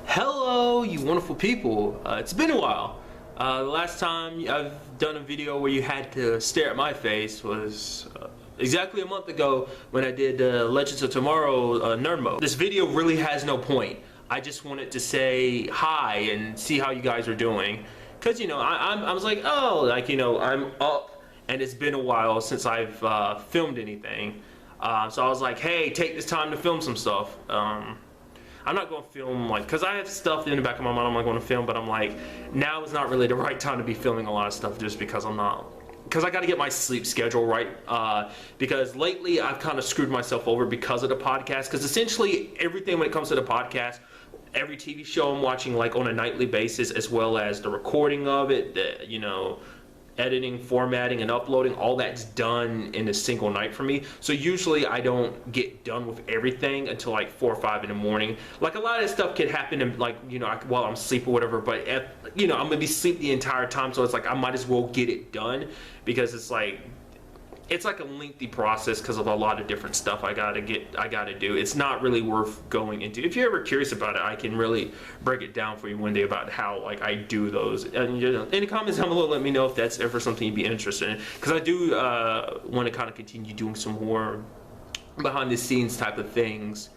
Hello, you wonderful people. It's been a while. The last time I've done a video where you had to stare at my face was exactly a month ago when I did Legends of Tomorrow Nerd Mode. This video really has no point. I just wanted to say hi and see how you guys are doing. Cause I was like, oh, I'm up and it's been a while since I've filmed anything. So I was like, hey, take this time to film some stuff. I'm not going to film, because I have stuff in the back of my mind I'm not going to film, but I'm like, now is not really the right time to be filming a lot of stuff just because I got to get my sleep schedule right, because lately I've kind of screwed myself over because of the podcast, because essentially everything when it comes to the podcast, every TV show I'm watching on a nightly basis, as well as the recording of it, editing, formatting, and uploading, all that's done in a single night for me. So usually I don't get done with everything until 4 or 5 in the morning. A lot of that stuff can happen in while I'm asleep or whatever, but I'm gonna be asleep the entire time, so it's I might as well get it done, because it's a lengthy process because of a lot of different stuff I gotta do. It's not really worth going into. If you're ever curious about it, I can really break it down for you one day about how I do those. And in the comments down below, let me know if that's ever something you'd be interested in, because I do want to kind of continue doing some more behind the scenes type of things,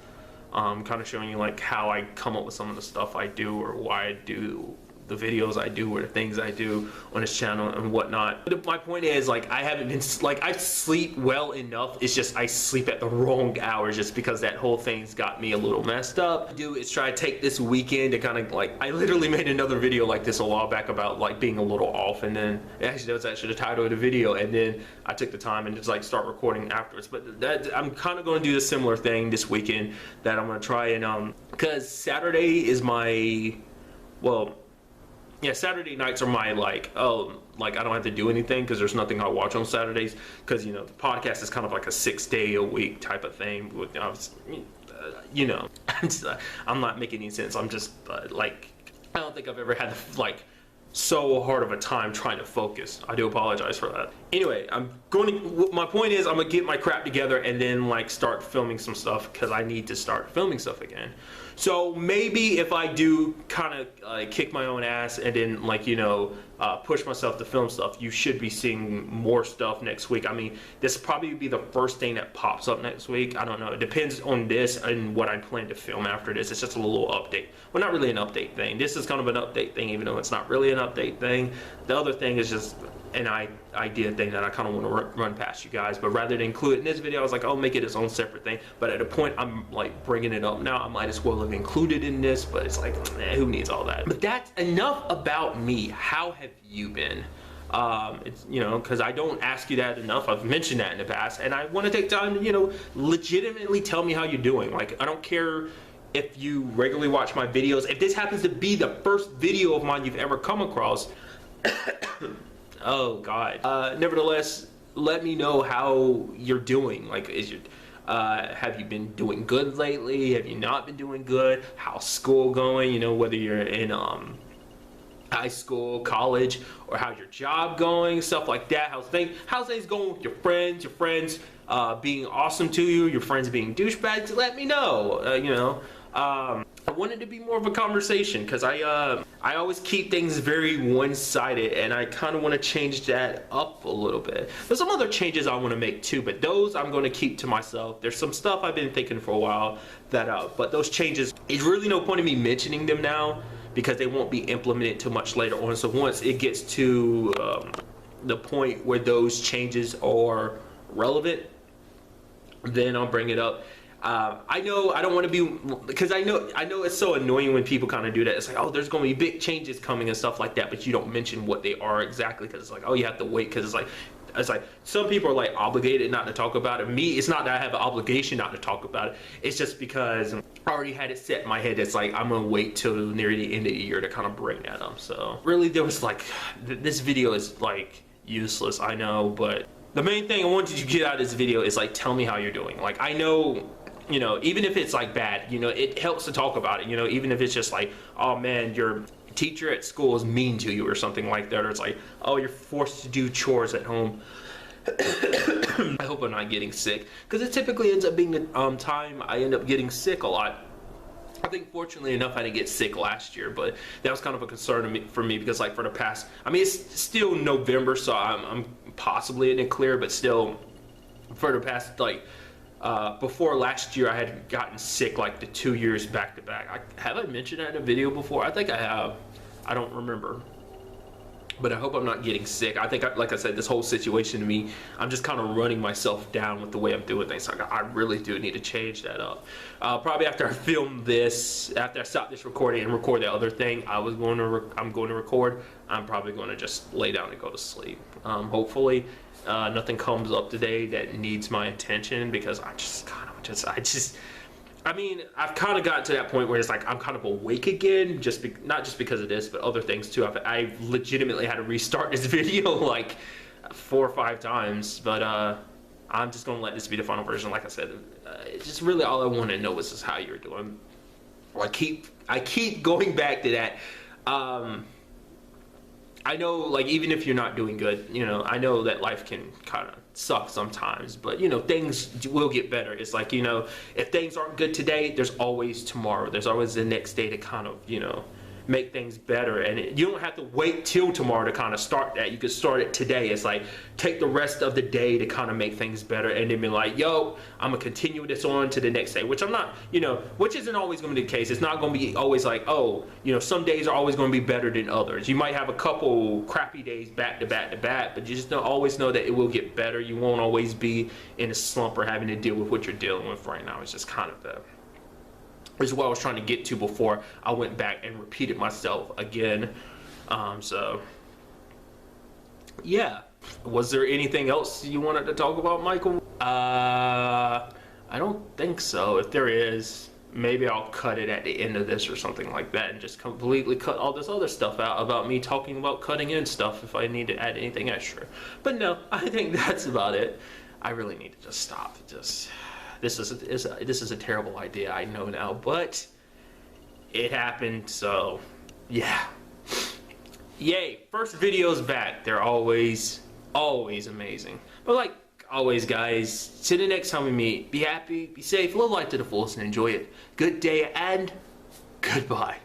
kind of showing you how I come up with some of the stuff I do, or why I do the videos I do, or the things I do on this channel and whatnot. But my point is, I haven't been I sleep well enough. It's just I sleep at the wrong hours, just because that whole thing's got me a little messed up. What I do is try to take this weekend to kind of I literally made another video like this a while back about being a little off, and then that was actually the title of the video, and then I took the time and just start recording afterwards. But I'm kind of going to do the similar thing this weekend, that I'm going to try and because Saturday is my, well, yeah, Saturday nights are my I don't have to do anything because there's nothing I watch on Saturdays, because the podcast is kind of a 6-day-a-week type of thing. I'm not making any sense. I'm just I don't think I've ever had so hard of a time trying to focus. I do apologize for that. Anyway, my point is I'm gonna get my crap together and then start filming some stuff, because I need to start filming stuff again. So maybe if I do kind of kick my own ass and then push myself to film stuff, you should be seeing more stuff next week. I mean, this will probably be the first thing that pops up next week. I don't know. It depends on this and what I plan to film after this. It's just a little update. Well, not really an update thing. This is kind of an update thing, even though it's not really an update thing. The other thing is just an idea thing that I kind of want to run past you guys, but rather than include it in this video, I was like, I'll make it its own separate thing. But at a point I'm bringing it up now, I might as well have included in this, but it's who needs all that? But that's enough about me. How have you been? It's because I don't ask you that enough. I've mentioned that in the past, and I want to take time to legitimately tell me how you're doing. I don't care if you regularly watch my videos. If this happens to be the first video of mine you've ever come across, oh God. Nevertheless, let me know how you're doing. Have you been doing good lately? Have you not been doing good? How's school going? Whether you're in high school, college, or how's your job going, stuff like that. How's things going with your friends? Your friends being awesome to you? Your friends being douchebags? Let me know. I wanted to be more of a conversation, because I always keep things very one-sided, and I kind of want to change that up a little bit. There's some other changes I want to make too, but those I'm going to keep to myself. There's some stuff I've been thinking for a while but those changes, it's really no point in me mentioning them now, because they won't be implemented too much later on. So once it gets to the point where those changes are relevant, then I'll bring it up. I know I don't want to be, because I know it's so annoying when people kind of do that. It's oh, there's going to be big changes coming and stuff like that, but you don't mention what they are exactly, because it's oh, you have to wait, because it's some people are obligated not to talk about it. Me, it's not that I have an obligation not to talk about it. It's just because I already had it set in my head. It's I'm gonna wait till near the end of the year to kind of bring that up. So really, there was this video is useless, I know, but the main thing I wanted you to get out of this video is tell me how you're doing. I know, even if it's bad, it helps to talk about it. Even if it's just oh man, your teacher at school is mean to you or something like that, or it's oh, you're forced to do chores at home. I hope I'm not getting sick, because it typically ends up being the time I end up getting sick a lot. I think fortunately enough I didn't get sick last year, but that was kind of a concern for me because like for the past, I mean, it's still November, so I'm possibly in the clear, but still for the past like before last year I had gotten sick like the 2 years back to back. Have I mentioned that in a video before? I think I have. I don't remember. But I hope I'm not getting sick. I think, like I said, this whole situation to me, I'm just kind of running myself down with the way I'm doing things. Like, I really do need to change that up. Probably after I film this, after I stop this recording and record the other thing I'm going to record, I'm probably going to just lay down and go to sleep. Hopefully, nothing comes up today that needs my attention, because I mean, I've kind of gotten to that point where it's like I'm kind of awake again, not just because of this, but other things too. I've legitimately had to restart this video like 4 or 5 times, but I'm just gonna let this be the final version. Like I said, it's just really all I want to know is just how you're doing. I keep going back to that. I know, like, even if you're not doing good, you know, I know that life can kind of suck sometimes, but, you know, things will get better. It's like, you know, if things aren't good today, there's always tomorrow. There's always the next day to kind of, you know, make things better. And you don't have to wait till tomorrow to kind of start that. You could start it today. It's like, take the rest of the day to kind of make things better, and then be like, yo, I'm gonna continue this on to the next day, which I'm not, you know, which isn't always gonna be the case. It's not gonna be always like, oh, you know, some days are always gonna be better than others. You might have a couple crappy days back to back to back, but you just don't always know that it will get better. You won't always be in a slump or having to deal with what you're dealing with right now. It's just kind of which is what I was trying to get to before I went back and repeated myself again. So yeah, was there anything else you wanted to talk about, Michael? I don't think so. If there is, maybe I'll cut it at the end of this or something like that, and just completely cut all this other stuff out about me talking about cutting in stuff if I need to add anything extra. But no, I think that's about it. I really need to just stop. This is a terrible idea, I know now, but it happened, so yeah. Yay, first videos back. They're always amazing. But like always, guys, till the next time we meet, be happy, be safe, live life to the fullest, and enjoy it. Good day and goodbye.